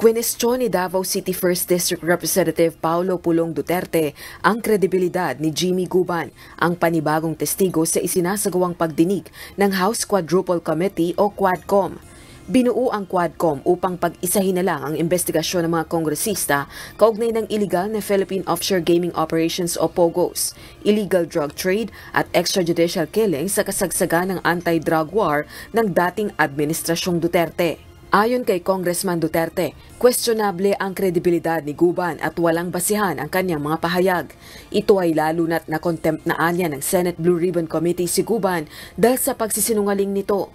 Kwinestyon ni Davao City 1st District Representative Paulo Pulong Duterte ang kredibilidad ni Jimmy Guban, ang panibagong testigo sa isinasagawang pagdinig ng House Quadruple Committee o Quadcom. Binuo ang Quadcom upang pag-isahin na lang ang investigasyon ng mga kongresista kaugnay ng illegal na Philippine Offshore Gaming Operations o POGOs, illegal drug trade at extrajudicial killing sa kasagsagan ng anti-drug war ng dating Administrasyong Duterte. Ayon kay Congressman Duterte, questionable ang kredibilidad ni Guban at walang basihan ang kanyang mga pahayag. Ito ay lalo na't na-contempt na anya ng Senate Blue Ribbon Committee si Guban dahil sa pagsisinungaling nito.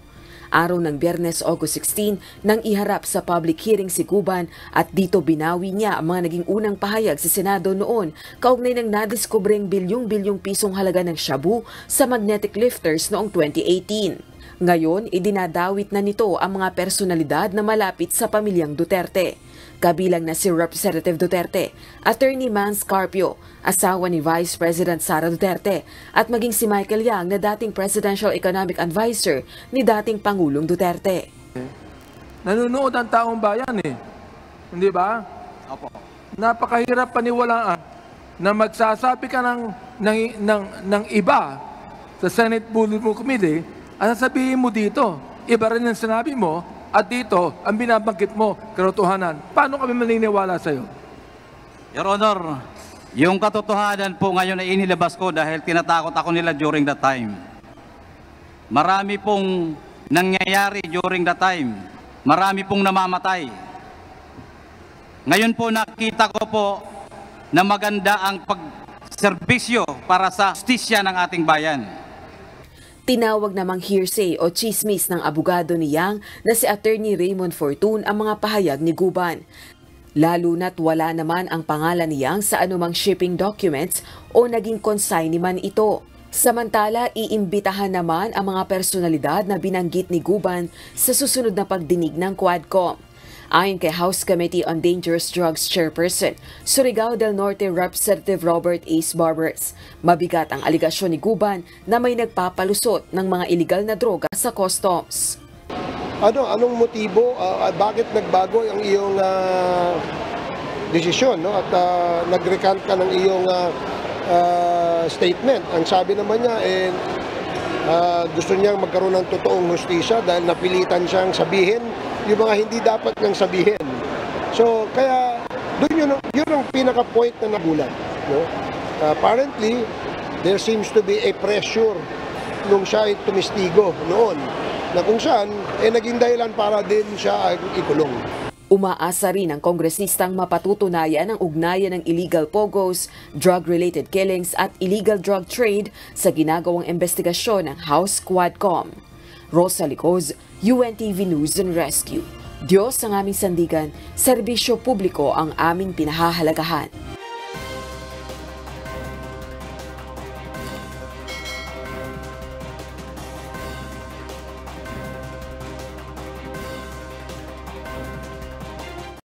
Araw ng Biyernes, August 16, nang iharap sa public hearing si Guban at dito binawi niya ang mga naging unang pahayag sa Senado noon kaugnay ng nadiskubreng bilyong-bilyong pisong halaga ng shabu sa magnetic lifters noong 2018. Ngayon, idinadawit na nito ang mga personalidad na malapit sa pamilyang Duterte. Kabilang na si Representative Duterte, Attorney Mans Carpio, asawa ni Vice President Sara Duterte, at maging si Michael Yang na dating Presidential Economic Advisor ni dating Pangulong Duterte. Nanonood ang taong bayan Hindi ba? Opo. Napakahirap paniwalaan na magsasabi ka ng iba sa Senate Blue Ribbon Committee. Ang sasabihin mo dito, iba rin ang sinabi mo, at dito, ang binabanggit mo, katotohanan. Paano kami maniniwala sa'yo? Your Honor, yung katotohanan po ngayon ay inilabas ko dahil tinatakot ako nila during that time. Marami pong nangyayari during that time. Marami pong namamatay. Ngayon po nakita ko po na maganda ang pagserbisyo para sa justisya ng ating bayan. Tinawag namang hearsay o chismis ng abogado ni Yang na si Attorney Raymond Fortun ang mga pahayag ni Guban. Lalo na't wala naman ang pangalan ni Yang sa anumang shipping documents o naging consignee man ito. Samantala, iimbitahan naman ang mga personalidad na binanggit ni Guban sa susunod na pagdinig ng Quadcom. Ayon kay House Committee on Dangerous Drugs Chairperson, Surigao del Norte Representative Robert Ace Barbers, mabigat ang aligasyon ni Guban na may nagpapalusot ng mga iligal na droga sa customs. Anong motibo, bakit nagbago ang iyong desisyon, no? At nag-recant ka ng iyong statement? Ang sabi naman niya, gusto niyang magkaroon ng totoong hustisya dahil napilitan siyang sabihin yung mga hindi dapat niyang sabihin. So, kaya yun ang pinaka-point na nagulat. No? Apparently, there seems to be a pressure nung siya ay tumistigo noon na kung saan, naging dahilan para din siya ikulong. Umaasa rin ang kongresistang mapatutunayan ang ugnayan ng illegal POGOs, drug-related killings at illegal drug trade sa ginagawang investigasyon ng House Quadcom. Rosa Licoz, UNTV News and Rescue. Diyos ang aming sandigan, serbisyo publiko ang aming pinahahalagahan.